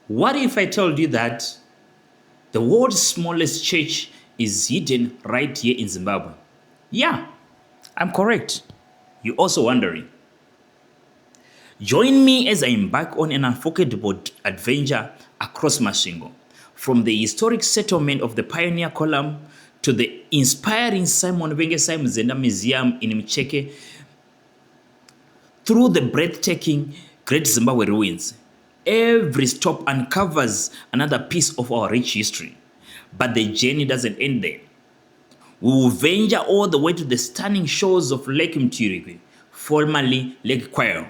What if I told you that the world's smallest church is hidden right here in Zimbabwe? Yeah, I'm correct. You're also wondering. Join me as I embark on an unforgettable adventure across Masvingo, from the historic settlement of the Pioneer Column to the inspiring Simon Muzenda Museum in Mcheke, through the breathtaking Great Zimbabwe ruins. Every stop uncovers another piece of our rich history. But the journey doesn't end there. We will venture all the way to the stunning shores of Lake Mutirikwi, formerly Lake Mutirikwi,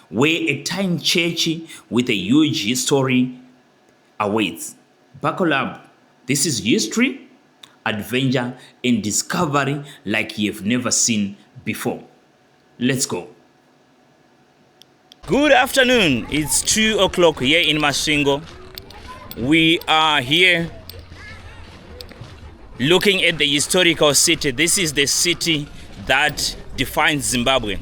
where a tiny church with a huge history awaits. Buckle up. This is history, adventure, and discovery like you've never seen before. Let's go. Good afternoon. It's 2 o'clock here in Masvingo. We are here looking at the historical city. This is the city that defines Zimbabwe.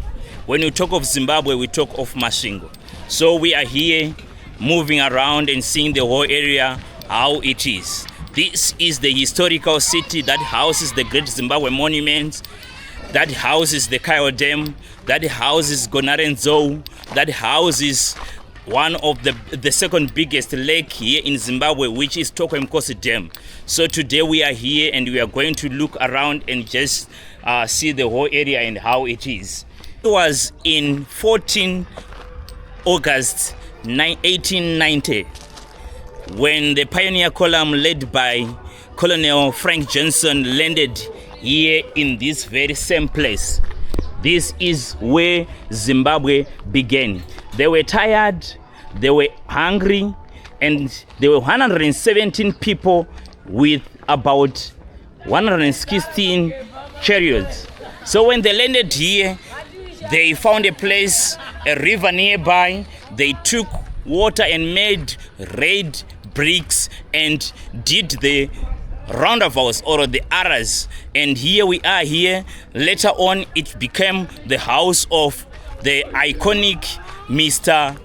When we talk of Zimbabwe, we talk of Masvingo. So we are here moving around and seeing the whole area, how it is. This is the historical city that houses the Great Zimbabwe Monument, that houses the Kaiwa Dam, that houses Gonarenzo, that houses one of the second biggest lake here in Zimbabwe, which is Tokwemkosi Dam. So today we are here and we are going to look around and just see the whole area and how it is. It was in 14 August 1890 when the Pioneer Column led by Colonel Frank Johnson landed here in this very same place. This is where Zimbabwe began. They were tired, they were hungry, and there were 117 people with about 116 chariots. So when they landed here, they found a place, a river nearby. They took water and made red bricks and did the roundabouts or the arras, and here we are here. Later on it became the house of the iconic Mr.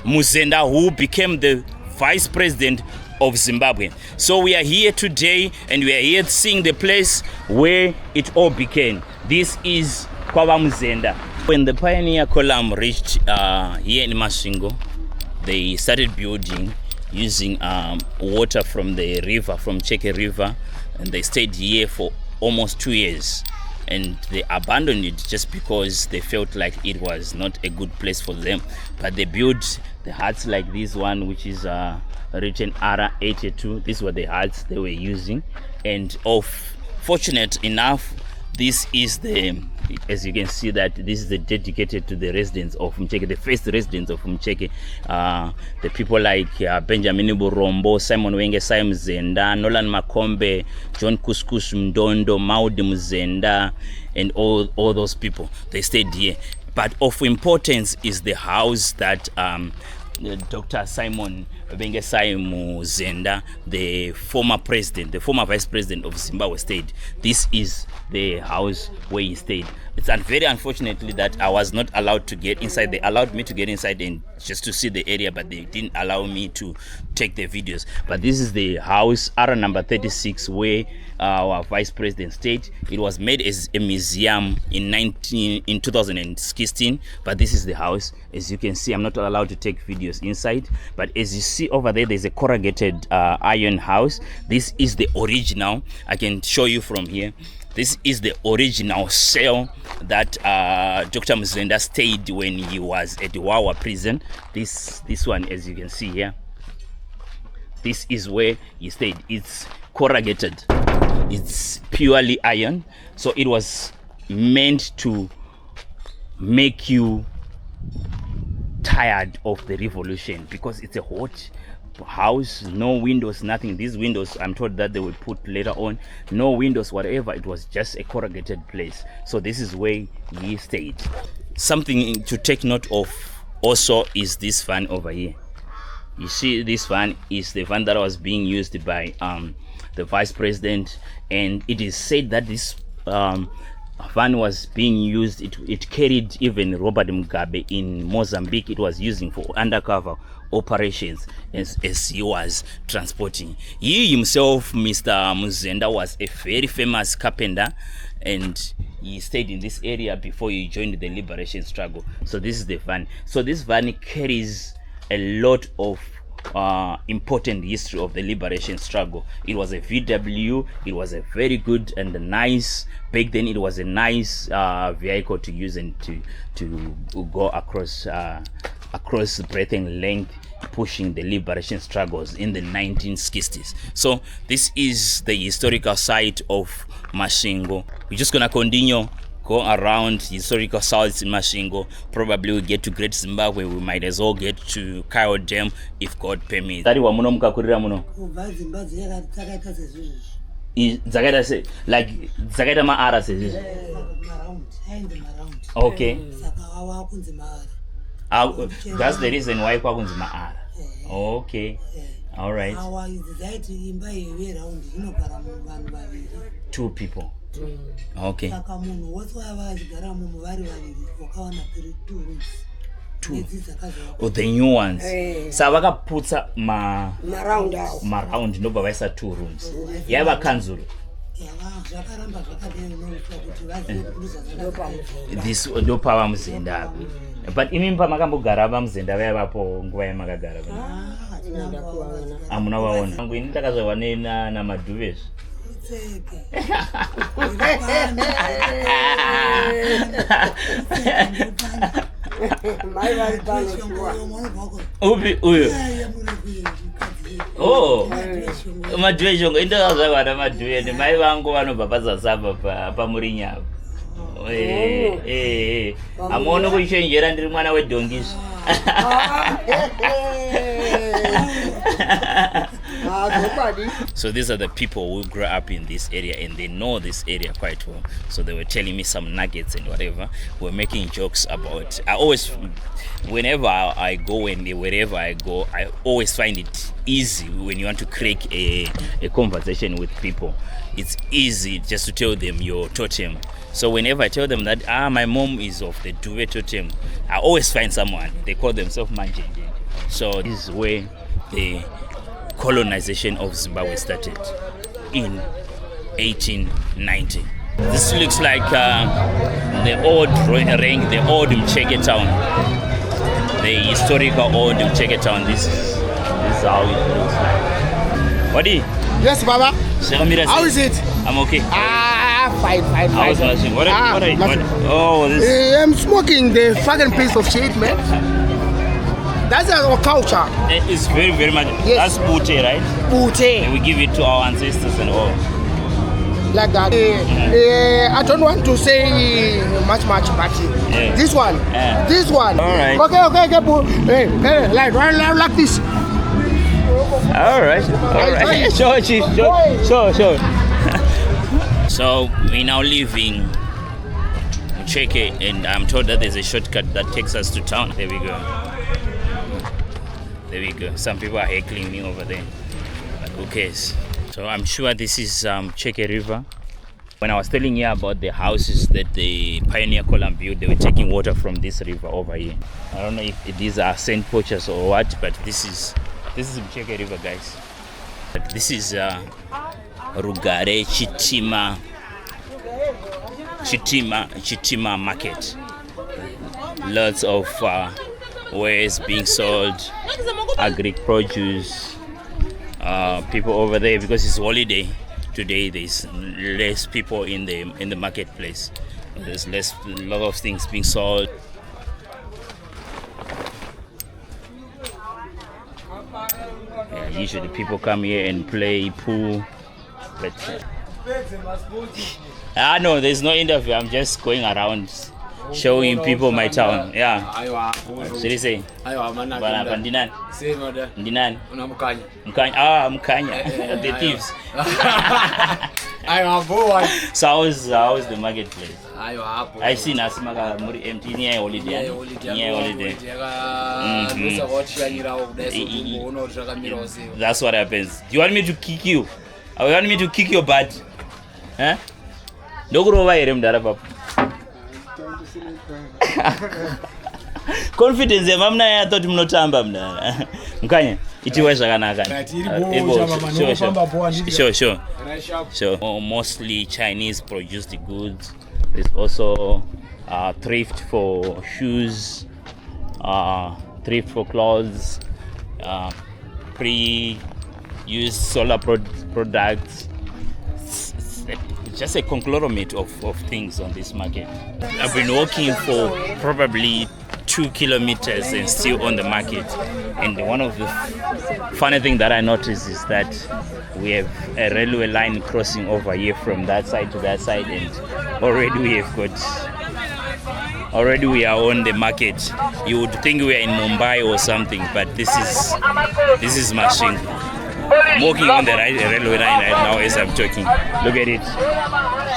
Muzenda, who became the vice president of Zimbabwe. So we are here today and we are here seeing the place where it all began. This is Kwaba Muzenda. When the Pioneer Column reached here in Masvingo, they started building using water from the river, from Cheke River, and they stayed here for almost 2 years. And they abandoned it just because they felt like it was not a good place for them. But they built the huts like this one, which is written R82. These were the huts they were using. And fortunate enough, this is as you can see, that this is dedicated to the residents of Mcheke, the first residents of Mcheke. The people like Benjamin Burombo, Simon Muzenda, Nolan Makombe, John Kuskus Mdondo, Maudi Muzenda, and all those people. They stayed here. But of importance is the house that Dr. Simon Muzenda, the former vice president of Zimbabwe, stayed. This is the house where he stayed. It's very unfortunately that I was not allowed to get inside. They allowed me to get inside and just to see the area, but they didn't allow me to take the videos. But this is the house, R number 36, where our vice president stayed. It was made as a museum in 2016, but this is the house. As you can see, I'm not allowed to take videos inside, but as you see over there, there's a corrugated iron house. This is the original. I can show you from here. This is the original cell that Dr. Muzenda stayed when he was at the Wawa prison. This one, as you can see here, this is where he stayed. It's corrugated. It's purely iron. So it was meant to make you tired of the revolution, because it's a hot house, no windows, nothing. These windows, I'm told that they will put later on, no windows, whatever. It was just a corrugated place. So this is where he stayed. Something to take note of also is this van over here. You see, this van is the van that was being used by the vice president, and it is said that this van was being used, it carried even Robert Mugabe in Mozambique. It was using for undercover operations as he was transporting. He himself, Mr. Muzenda, was a very famous carpenter, and he stayed in this area before he joined the liberation struggle. So this is the van. So this van carries a lot of important history of the liberation struggle. It was a VW. It was a very good and nice, back then it was a nice vehicle to use and to go across breadth and length, pushing the liberation struggles in the 1960s. So this is the historical site of Masvingo. We're just gonna continue go around historical sites in Masvingo. Probably we get to Great Zimbabwe. We might as well get to Kyle Dam if God permits. Tari wa muno mukakurira muno. Zakaita se like zakaita maara se. Okay. That's the reason why kwakunzi maara. Okay. All right. 2 people. Okay. Two. Oh, the new ones. So vakaputsa maround ndobva vaisa 2 rooms. Yava kanzuru. This ndopava Muzenda. But imimba makambogara vaMuzenda vaya vapo nguva yamakagara. Amuna vaona. Nangu ini ndakazova na madhuvezvi. Oh, madhuvezhongo indakazvavana madhuve mai vangu vanobva pazasamba pamurinya. Amuone kuchenjera ndiri mwana wedhongizvi. So these are the people who grew up in this area and they know this area quite well. So they were telling me some nuggets and whatever. We're making jokes about. I always, whenever I go and wherever I go, I always find it easy when you want to crack a conversation with people. It's easy just to tell them your totem. So whenever I tell them that my mom is of the Duve totem, I always find someone. They call themselves Manjenje. So this is where the colonization of Zimbabwe started in 1890. This looks like the old ring, the old Mcheke Town, the historical old Mcheke Town. This is how it looks like. Wadi? Yes, Baba. How is it? I'm okay. Fine. I was watching. What are you? Oh, this. I'm smoking the fucking piece of shit, man. That's our culture. It's very, very much. Yes. That's Pute, right? Pute. And we give it to our ancestors and all. Like that. I don't want to say much, but this one. This one. All right. Okay. Hey, like this. All right. Sure, Chief. Sure. So we now live in Mcheke, and I'm told that there's a shortcut that takes us to town. There we go. Some people are heckling me over there, but who cares? So I'm sure this is Mcheke River. When I was telling you about the houses that the pioneer column built, they were taking water from this river over here. I don't know if these are sand poachers or what, but this is Mcheke River, guys. But this is Rugare Chitima market. Lots of wares being sold, agri produce. People over there, because it's holiday today, there's less people in the marketplace. There's a lot of things being sold. Yeah, usually people come here and play pool, but no, there's no interview. I'm just going around showing people my town. Yeah. Should I say? Ndinan. Mkanya. The thieves. So how's the marketplace? I see Nasimaga Muri empty near holiday. That's what happens. Do you want me to kick you? Or you want me to kick your butt? Huh? Don't go over here, Confidence yamamna ya thought mnotamba mna. Mkanya itiwe zvakanaka. Sure. Mostly Chinese produced goods. There's also thrift for shoes, thrift for clothes, pre-used solar products. It's just a conglomerate of things on this market. I've been walking for probably 2 kilometers and still on the market. And one of the funny things that I noticed is that we have a railway line crossing over here from that side to that side, and already we are on the market. You would think we are in Mumbai or something, but this is Masvingo. I'm walking on the railway line right now as I'm talking. Look at it,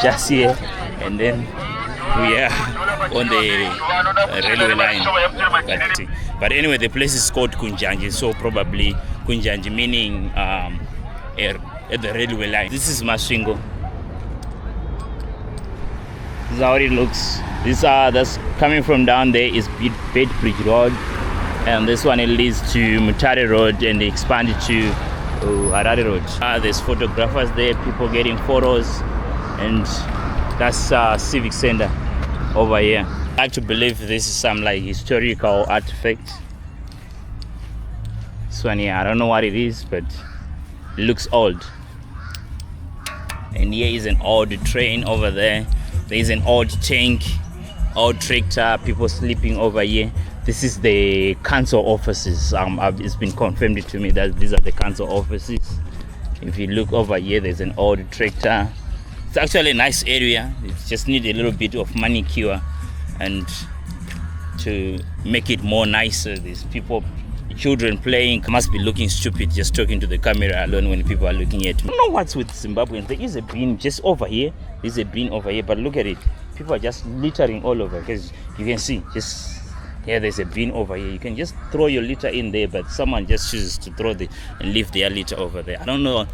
just here, and then we are on the railway line. But anyway, the place is called Kunjanji, so probably Kunjanji meaning at the railway line. This is Masvingo. This is how it looks. That's coming from down there is Bedbridge Road, and this one it leads to Mutare Road and they expanded to Harare Road. There's photographers there, people getting photos, and that's Civic Center over here. I like to believe this is some like historical artifact. This one here, I don't know what it is, but it looks old. And here is an old train over there. There is an old tank, old tractor, people sleeping over here. This is the council offices. It's been confirmed to me that these are the council offices. If you look over here, there's an old tractor. It's actually a nice area. It just needs a little bit of manicure and to make it more nicer. There's children playing. Must be looking stupid just talking to the camera alone when people are looking at me. I don't know what's with Zimbabweans. There is a bin just over here. There's a bin over here, but look at it. People are just littering all over, because you can see just here there's a bin over here. You can just throw your litter in there, but someone just chooses to throw and leave their litter over there. I don't know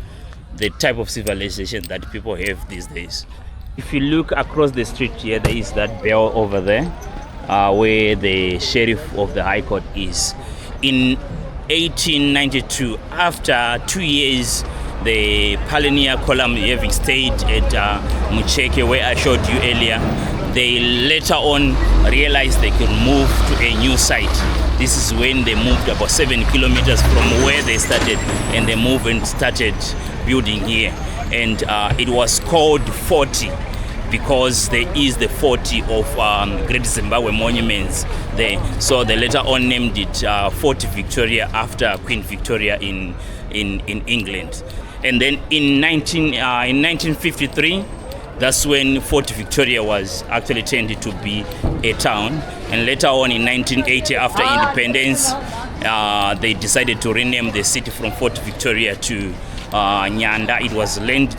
the type of civilization that people have these days. If you look across the street here, there is that bell over there where the sheriff of the High Court is. In 1892, after 2 years, the pioneer column having stayed at Mucheke, where I showed you earlier, they later on realized they could move to a new site. This is when they moved about 7 kilometers from where they started, and they moved and started building here. And it was called 40 because there is the 40 of Great Zimbabwe monuments there. So they later on named it Fort Victoria after Queen Victoria in England. And then in 1953, that's when Fort Victoria was actually turned to be a town. And later on in 1980, after independence, they decided to rename the city from Fort Victoria to Nyanda. It was named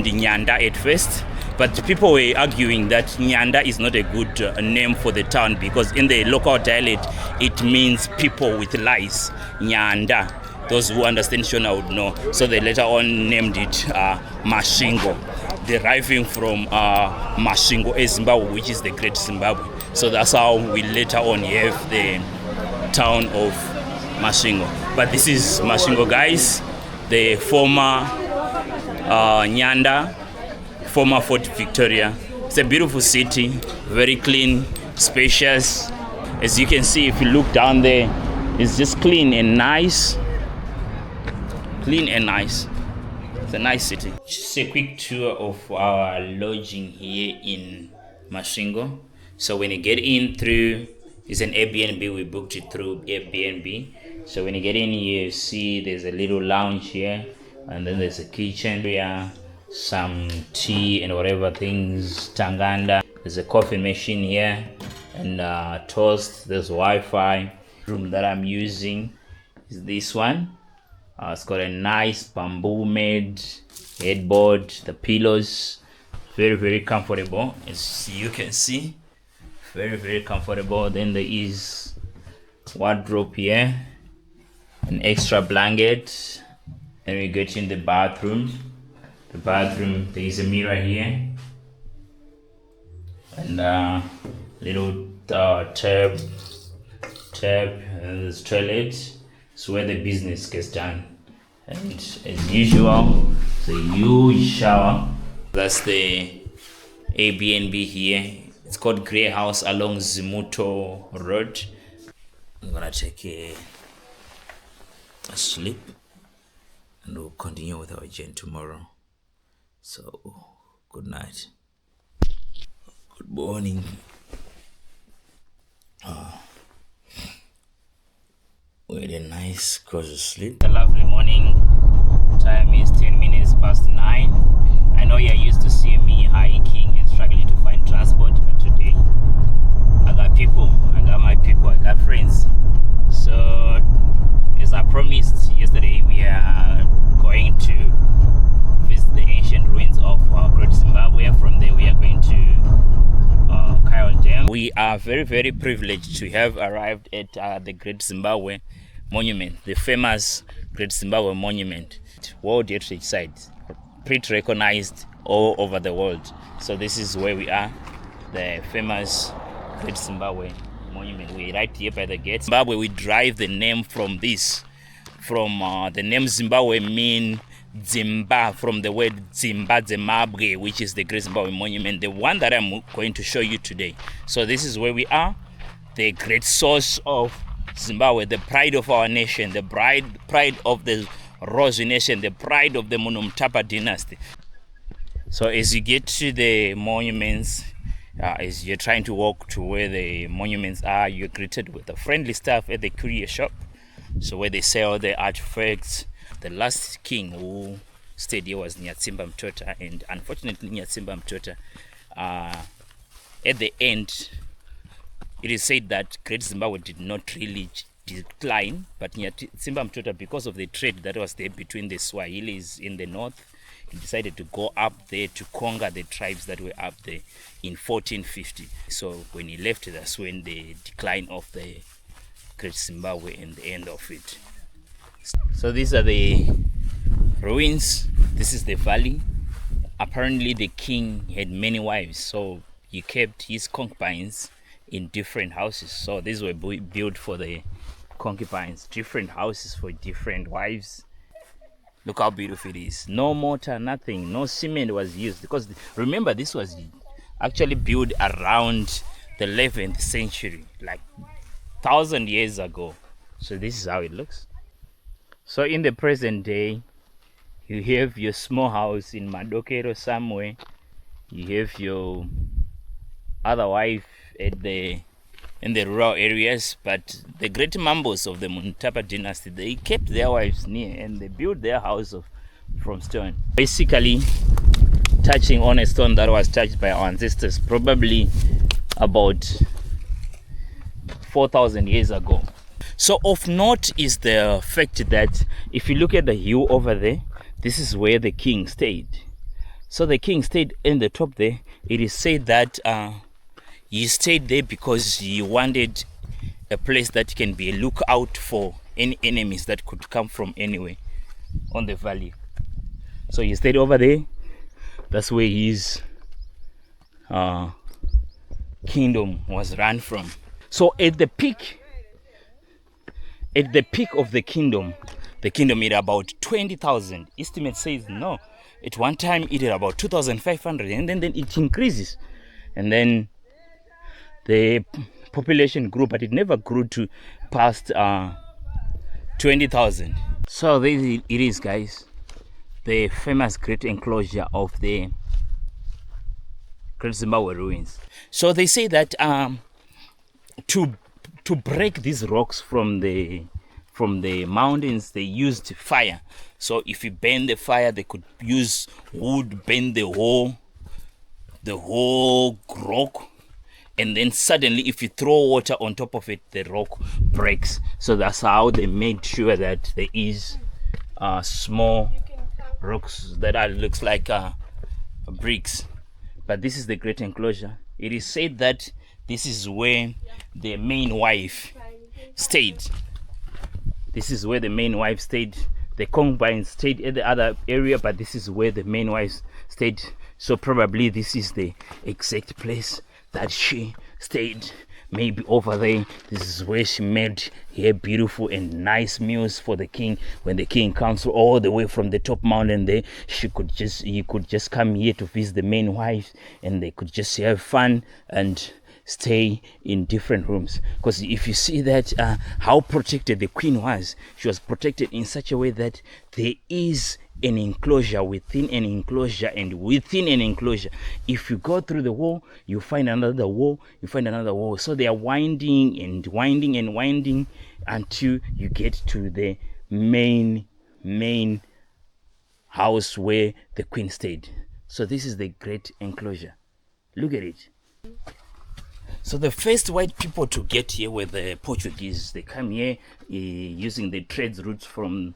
Nyanda at first, but people were arguing that Nyanda is not a good name for the town, because in the local dialect it means people with lice. Nyanda. Those who understand Shona would know. So they later on named it Masvingo, deriving from Masvingo Zimbabwe, which is the Great Zimbabwe. So that's how we later on have the town of Masvingo. But this is Masvingo, guys, the former Nyanda, former Fort Victoria. It's a beautiful city, very clean, spacious. As you can see, if you look down there, it's just clean and nice. Clean and nice. It's a nice city. Just a quick tour of our lodging here in Masvingo. So when you get in through, it's an Airbnb. We booked it through Airbnb. So when you get in here, you see there's a little lounge here, and then there's a kitchen area, some tea and whatever things, tanganda. There's a coffee machine here, and toast. There's Wi-Fi. Room that I'm using is this one. It's got a nice bamboo made headboard, the pillows, very, very comfortable, as you can see, very, very comfortable. Then there is wardrobe here, an extra blanket, and we get in the bathroom. There is a mirror here, and little Tap, and this toilet. It's where the business gets done. And as usual, it's a huge shower. That's the Airbnb here. It's called Grey House along Zimuto Road. I'm gonna take a sleep and we'll continue with our journey tomorrow. So, good night. Good morning. We had a nice cozy sleep. A lovely morning. Time is 10 minutes past 9. I know you're used to seeing me hiking and struggling to find transport, but today I got people, I got my people, I got friends. So as I promised yesterday, we are going to visit the ancient ruins of Great Zimbabwe. From there we are going to Kyle Dam. We are very, very privileged to have arrived at the Great Zimbabwe Monument, the famous Great Zimbabwe Monument, World Heritage Site, pretty recognized all over the world. So this is where we are, the famous Great Zimbabwe Monument. We're right here by the gate. Zimbabwe, we derive the name from this, from the name Zimbabwe mean Zimba, from the word Zimbabwe, which is the Great Zimbabwe Monument, the one that I'm going to show you today. So this is where we are, the great source of Zimbabwe, the pride of our nation, the pride of the Rose Nation, the pride of the Munumtapa dynasty. So as you get to the monuments, as you're trying to walk to where the monuments are, you're greeted with a friendly staff at the courier shop. So where they sell the artifacts. The last king who stayed here was Nyatsimba Mtota, and unfortunately Nyatsimba Mtota, at the end, it is said that Great Zimbabwe did not really decline, but Nyatsimba Mtota, because of the trade that was there between the Swahilis in the north, he decided to go up there to conquer the tribes that were up there in 1450. So when he left, that's when the decline of the Great Zimbabwe and the end of it. So these are the ruins. This is the valley. Apparently the king had many wives, so he kept his concubines in different houses. So these were built for the concubines, different houses for different wives. Look how beautiful it is. No mortar, nothing, no cement was used, because remember this was actually built around the 11th century, like 1,000 years ago. So this is how it looks. So in the present day, you have your small house in Madokero somewhere. You have your other wife in the rural areas, but the great mambos of the Muntapa dynasty, they kept their wives near and they built their house from stone. Basically, touching on a stone that was touched by our ancestors probably about 4,000 years ago. So of note is the fact that if you look at the hill over there, this is where the king stayed. So the king stayed in the top there. It is said that he stayed there because he wanted a place that can be a lookout for any enemies that could come from anywhere on the valley. So he stayed over there. That's where his kingdom was run from. So at the peak of the kingdom had about 20,000. Estimate says no. At one time it had about 2,500, and then it increases. And then the population grew, but it never grew to past 20,000. So there it is, guys. The famous great enclosure of the Great Zimbabwe ruins. So they say that to break these rocks from the mountains, they used fire. So if you burn the fire, they could use wood, burn the whole rock, and then suddenly if you throw water on top of it, the rock breaks. So that's how they made sure that there is small rocks that looks like bricks. But this is the great enclosure. It is said that this is where the main wife stayed. This is where the main wife stayed. The concubines stayed at the other area, but this is where the main wife stayed. So probably this is the exact place that she stayed. maybe over there, this is where she made her beautiful and nice meals for the king. When the king comes all the way from the top mountain there, he could just come here to visit the main wife, and they could just have fun and stay in different rooms. Because if you see that how protected the queen was, she was protected in such a way that there is an enclosure within an enclosure and within an enclosure. If you go through the wall, you find another wall, you find another wall. So they are winding and winding and winding until you get to the main house where the queen stayed. So this is the great enclosure. Look at it. So the first white people to get here were the Portuguese. They come here using the trade routes from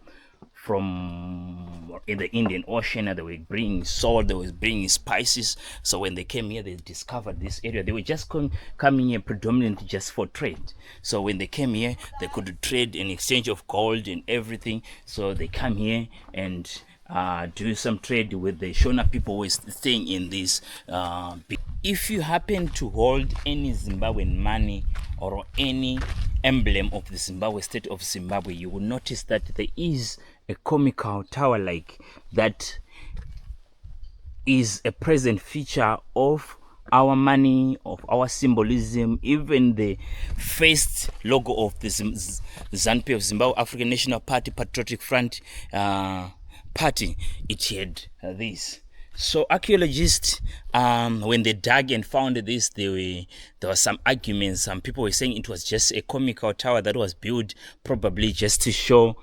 in the Indian Ocean, and they were bringing salt, they were bringing spices. So when they came here, they discovered this area. They were just coming here predominantly just for trade. So when they came here, they could trade in exchange of gold and everything. So they come here and do some trade with the Shona people who were staying in this. If you happen to hold any Zimbabwean money or any emblem of the Zimbabwe state of Zimbabwe, you will notice that there is a comical tower like that is a present feature of our money, of our symbolism. Even the first logo of the ZANU-PF, Zimbabwe African National Party Patriotic Front party, it had this. So archaeologists, when they dug and found this, there was some arguments. Some people were saying it was just a comical tower that was built probably just to show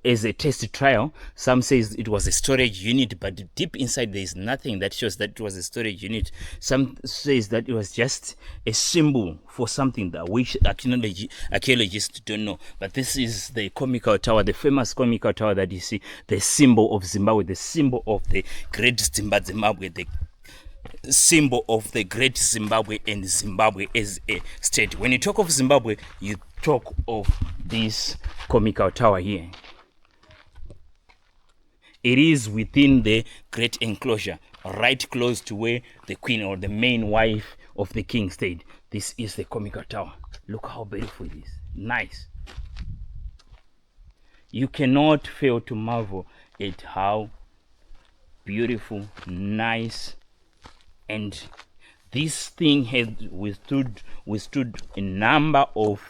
as a test trial. Some says it was a storage unit, but deep inside there is nothing that shows that it was a storage unit. Some says that it was just a symbol for something that which archaeologists don't know. But this is the comical tower, the famous comical tower that you see, the symbol of Zimbabwe, the symbol of the great Zimbabwe, the symbol of the great Zimbabwe and Zimbabwe as a state. When you talk of Zimbabwe, you talk of this comical tower here. It is within the great enclosure, right close to where the queen or the main wife of the king stayed. This is the comical tower. Look how beautiful it is. Nice. You cannot fail to marvel at how beautiful, nice, and this thing has withstood a number of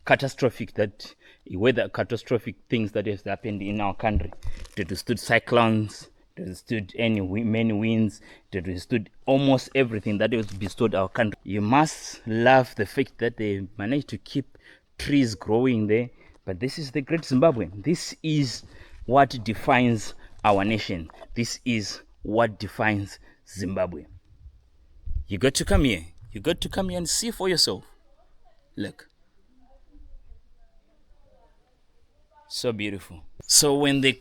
catastrophic things that has happened in our country. It withstood cyclones, it withstood many winds, it withstood almost everything that was bestowed our country. You must love the fact that they managed to keep trees growing there. But this is the great Zimbabwe. This is what defines our nation. This is what defines Zimbabwe. You got to come here. You got to come here and see for yourself. Look. So beautiful. So when the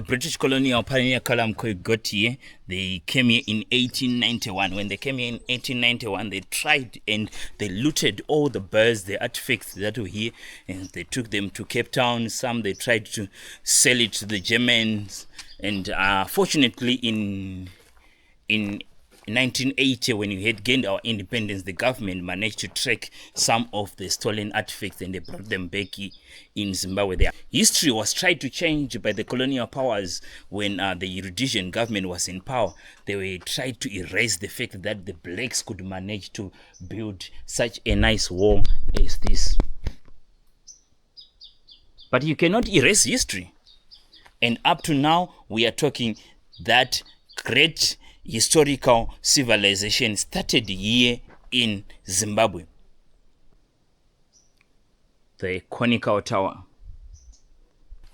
British colonial pioneer Kalamkoi got here, they came here in 1891. When they came here in 1891, they tried and they looted all the birds, the artifacts that were here, and they took them to Cape Town. Some they tried to sell it to the Germans, and fortunately in 1980, when we had gained our independence, the government managed to track some of the stolen artifacts and they brought them back in Zimbabwe. Their history was tried to change by the colonial powers when the Rhodesian government was in power. They tried to erase the fact that the blacks could manage to build such a nice wall as this. But you cannot erase history. And up to now, we are talking that great historical civilization started here in Zimbabwe. The conical tower.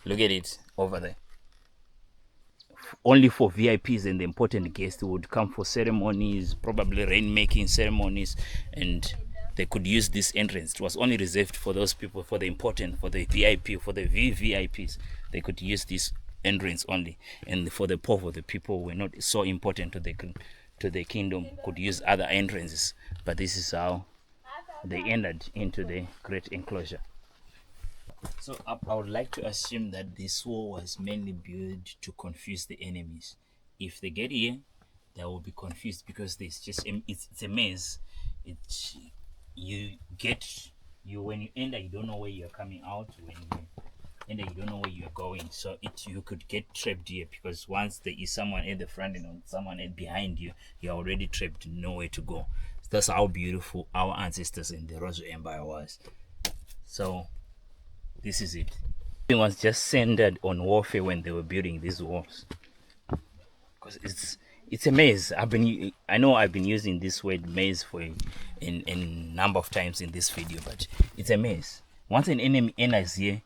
Look at it over there. Only for VIPs and the important guests who would come for ceremonies, probably rainmaking ceremonies, and they could use this entrance. It was only reserved for those people, for the important, for the VIP, for the VVIPs. They could use this entrance only, and for the poor, for the people who were not so important to the kingdom, could use other entrances. But this is how they entered into the great enclosure. So I would like to assume that this wall was mainly built to confuse the enemies. If they get here, they will be confused because there's just it's a maze. It's you when you enter, you don't know where you're coming out. When you enter, you don't know where you're going. So you could get trapped here because once there is someone at the front and someone behind you, you're already trapped, nowhere to go. That's how beautiful our ancestors in the Rosso Empire was. So this is it. It was just centered on warfare when they were building these walls, because it's a maze. I know I've been using this word maze for a number of times in this video, but it's a maze. Once an enemy enters here,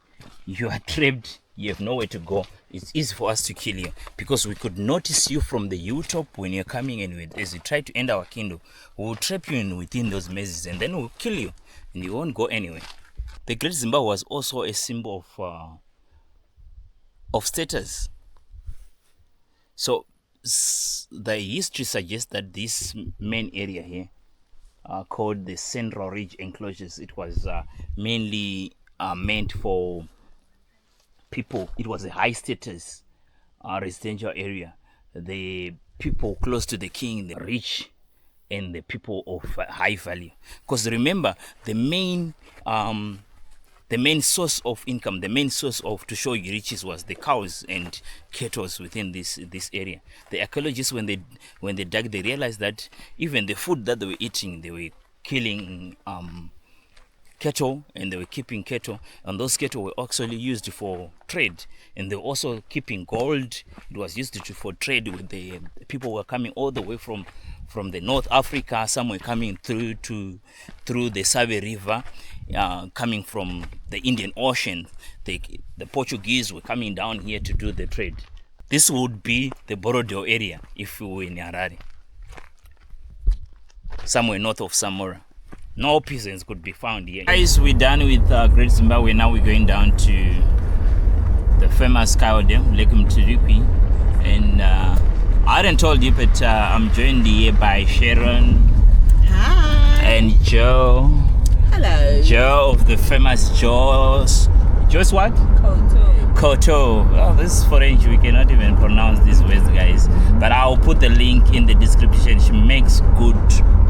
you are trapped. You have nowhere to go. It's easy for us to kill you because we could notice you from the U-top when you're coming, and as you try to enter our kingdom, we will trap you within those mazes, and then we'll kill you, and you won't go anywhere. The Great Zimbabwe was also a symbol of status. So the history suggests that this main area here, called the Central Ridge Enclosures, it was mainly meant for people. It was a high status residential area. The people close to the king, the rich, and the people of high value. Because remember, the main source of income, the main source of to show you riches was the cows and cattle within this area. The archaeologists, when they dug, they realized that even the food that they were eating, they were killing cattle, and they were keeping cattle, and those cattle were actually used for trade, and they were also keeping gold. It was used for trade. With the people were coming all the way from the North Africa. Some were coming through the Save River, coming from the Indian Ocean. The Portuguese were coming down here to do the trade. This would be the Borodale area if we were in Harare, somewhere north of Samora. No peasants could be found here. Guys, we're done with Great Zimbabwe. Now we're going down to the famous cow dam, Lake Mutirikwi. And I hadn't told you, but I'm joined here by Sharon. Hi. And Joe. Hello. Joe of the famous Joe's what? Koto. Oh, this is French. We cannot even pronounce these words, guys. But I'll put the link in the description. She makes good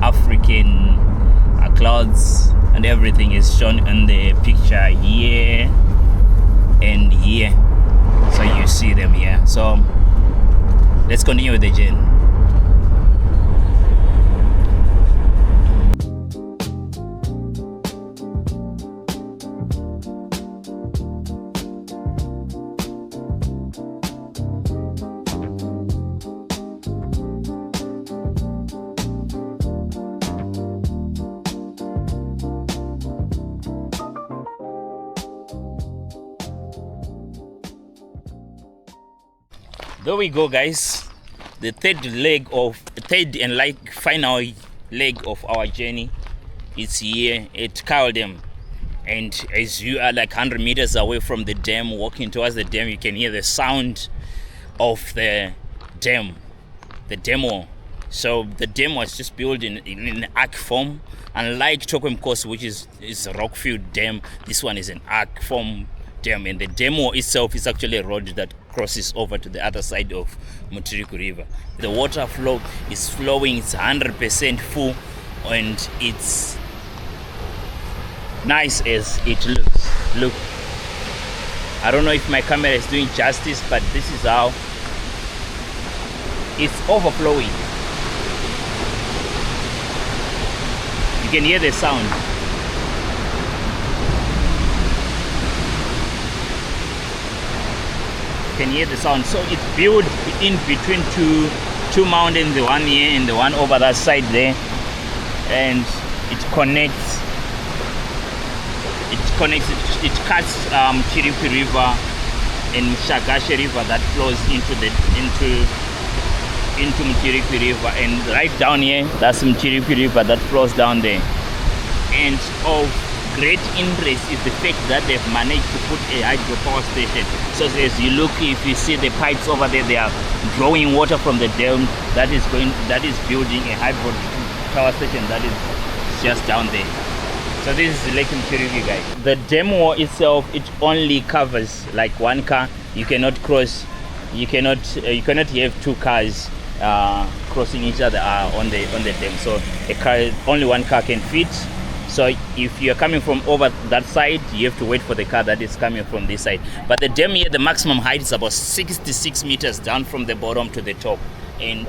African clothes, and everything is shown in the picture here and here, so you see them here. So let's continue with the journey. There we go, guys. The third and final leg of our journey is here at Cow Dam. And as you are like 100 meters away from the dam, walking towards the dam, you can hear the sound of the dam, the dam wall. So the dam was just built in arc form. Unlike Tokwemkosi, which is a rock-filled dam, this one is an arc form dam, and the dam wall itself is actually a road that crosses over to the other side of Mutirikwi River. The water flow is flowing, it's 100% full, and it's nice as it looks. Look, I don't know if my camera is doing justice, but this is how it's overflowing. You can hear the sound. Can hear the sound. So it's built in between two mountains, the one here and the one over that side there, and it connects. It cuts Mutirikwi River and Shagashi River that flows into Mutirikwi River, and right down here that's Mutirikwi River that flows down there. And of great interest is the fact that they've managed to put a hydropower station. So as you look, if you see the pipes over there, they are drawing water from the dam that is building a hydropower station that is just down there. So this is Lake Mutirikwi, guys. The dam wall itself, it only covers like one car. You cannot cross. You cannot have two cars crossing each other on the dam. So a car, only one car can fit. So if you're coming from over that side, you have to wait for the car that is coming from this side. But the dam here, the maximum height is about 66 meters down from the bottom to the top. And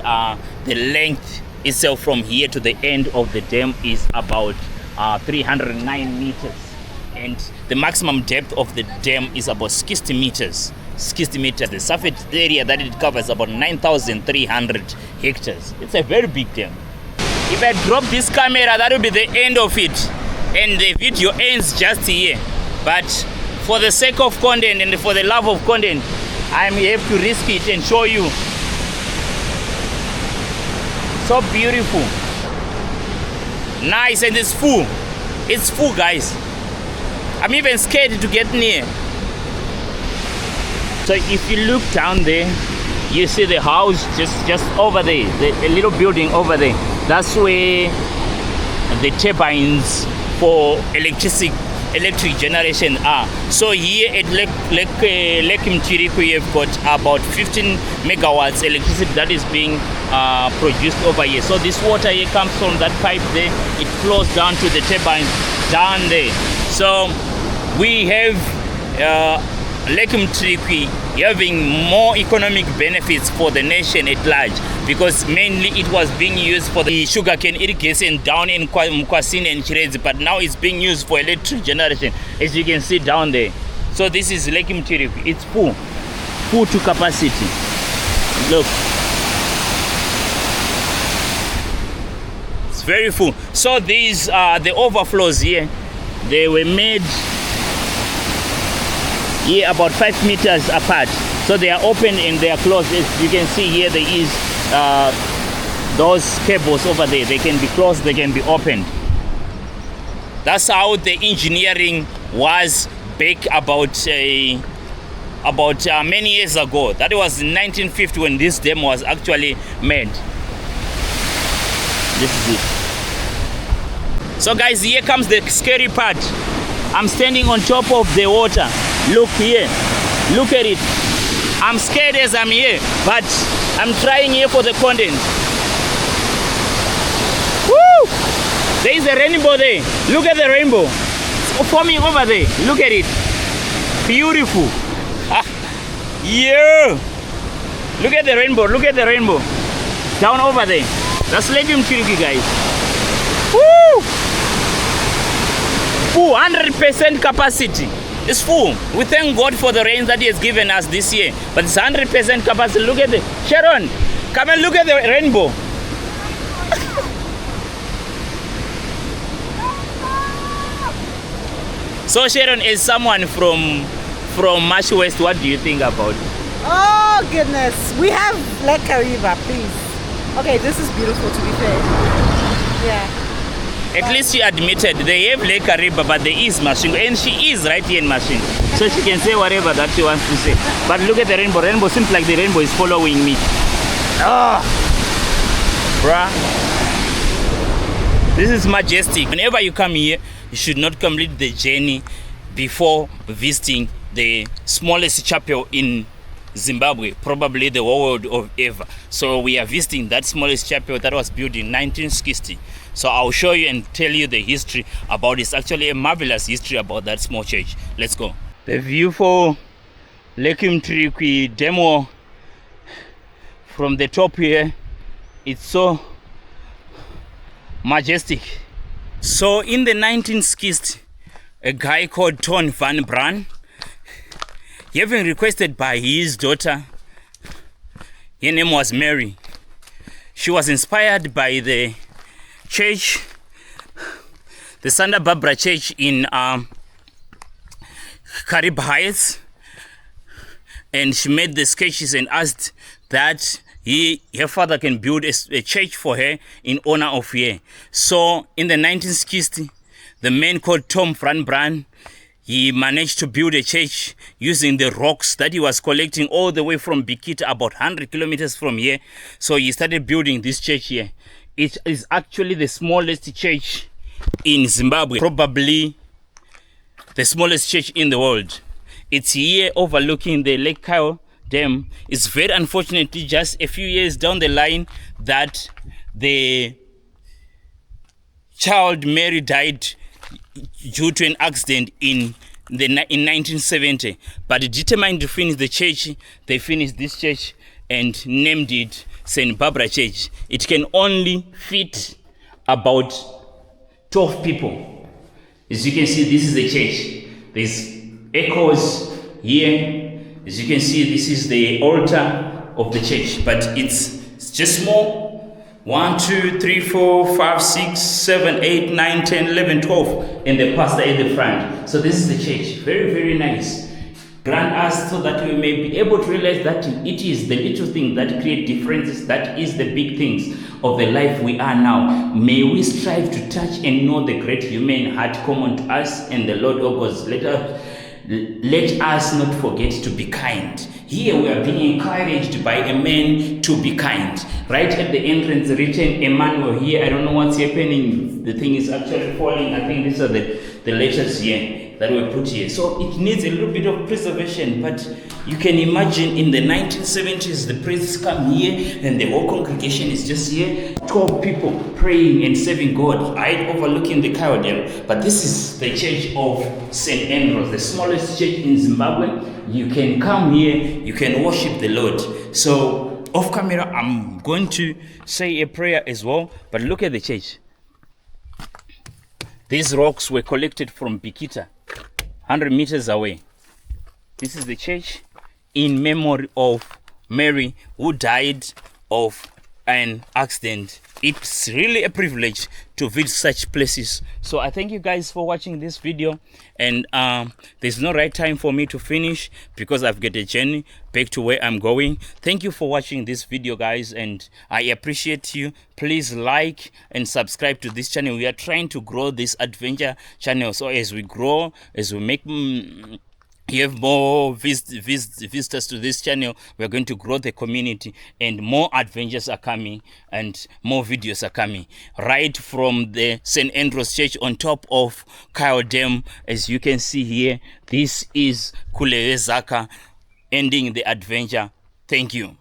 the length itself from here to the end of the dam is about 309 meters. And the maximum depth of the dam is about 60 meters. 60 meters. The surface area that it covers is about 9,300 hectares. It's a very big dam. If I drop this camera, that will be the end of it. And the video ends just here. But for the sake of content and for the love of content, I have to risk it and show you. So beautiful. Nice, and it's full. It's full, guys. I'm even scared to get near. So if you look down there, you see the house just over there, the little building over there. That's where the turbines for electric generation are. So here at Lake Mutirikwi, you've got about 15 megawatts electricity that is being produced over here. So this water here comes from that pipe there. It flows down to the turbines down there. So we have Lake Mutirikwi having more economic benefits for the nation at large, because mainly it was being used for the sugarcane irrigation down in Mkwasini and Chirezi, but now it's being used for electric generation, as you can see down there. So this is Lake Mutirikwi. It's full to capacity. Look, it's very full. So these are the overflows here. They were made here about 5 meters apart. So they are open and they are closed. As you can see here, there is those cables over there. They can be closed, they can be opened. That's how the engineering was back about many years ago. That was in 1950 when this dam was actually made. This is it. So guys, here comes the scary part. I'm standing on top of the water. Look here, look at it. I'm scared as I'm here, but I'm trying here for the content. Woo! There is a rainbow there. Look at the rainbow. It's forming over there. Look at it. Beautiful. Yeah. Look at the rainbow. Look at the rainbow. Down over there. That's Lake Mutirikwi, guys. Woo! Full, 100% capacity. It's full. We thank God for the rain that He has given us this year. But it's 100% capacity. Look at the Sharon. Come and look at the rainbow. So Sharon, as someone from Marsh West, what do you think about it? Oh goodness, we have Lake Kariba, please. Okay, this is beautiful, to be fair. Yeah. At least she admitted they have Lake Kariba, but there is Masvingo, and she is right here in Masvingo. So she can say whatever that she wants to say. But look at the rainbow. Rainbow seems like the rainbow is following me. Ah, bruh. This is majestic. Whenever you come here, you should not complete the journey before visiting the smallest chapel in Zimbabwe, probably the world of ever. So we are visiting that smallest chapel that was built in 1960. So I'll show you and tell you the history about it. It's actually a marvelous history about that small church. Let's go. The view for Lake Mutirikwi Dam Wall from the top here, it's so majestic. So in the 1960s, a guy called Ton van Braan, having requested by his daughter, her name was Mary. She was inspired by the church, the Santa Barbara Church in Carib Heights, and she made the sketches and asked that her father can build a church for her in honor of her. So in the 1960s, the man called Tom van Braan, he managed to build a church using the rocks that he was collecting all the way from Bikita, about 100 kilometers from here. So he started building this church here. It is actually the smallest church in Zimbabwe, probably the smallest church in the world. It's here overlooking the Lake Kyle Dam. It's very unfortunately just a few years down the line that the child Mary died due to an accident in 1970. But determined to finish the church, they finished this church and named it St. Barbara Church. It can only fit about 12 people. As you can see, this is the church. There's echoes here. As you can see, this is the altar of the church, but it's just small. 1, 2, 3, 4, 5, 6, 7, 8, 9, 10, 11, 12, and the pastor at the front. So this is the church. Very, very nice. Grant us so that we may be able to realize that it is the little things that create differences, that is the big things of the life we are now. May we strive to touch and know the great human heart common to us and the Lord of us. Let us not forget to be kind. Here we are being encouraged by a man to be kind. Right at the entrance written Emmanuel here. I don't know what's happening. The thing is actually falling. I think these are the letters here that were put here. So it needs a little bit of preservation, but you can imagine in the 1970s the priests come here and the whole congregation is just here. 12 people praying and serving God right overlooking the Kyle Dam. But this is the church of St. Andrews, the smallest church in Zimbabwe. You can come here, you can worship the Lord. So off camera I'm going to say a prayer as well, but look at the church. These rocks were collected from Bikita, 100 meters away. This is the church in memory of Mary, who died of an accident. It's really a privilege to visit such places. So I thank you guys for watching this video, and there's no right time for me to finish because I've got a journey back to where I'm going. Thank you for watching this video, guys, and I appreciate you. Please like and subscribe to this channel. We are trying to grow this adventure channel, so as we grow, as we make you have more visitors to this channel, we are going to grow the community, and more adventures are coming and more videos are coming right from the St. Andrews Church on top of Kyle Dam. As you can see here, this is Kulewezaka ending the adventure. Thank you.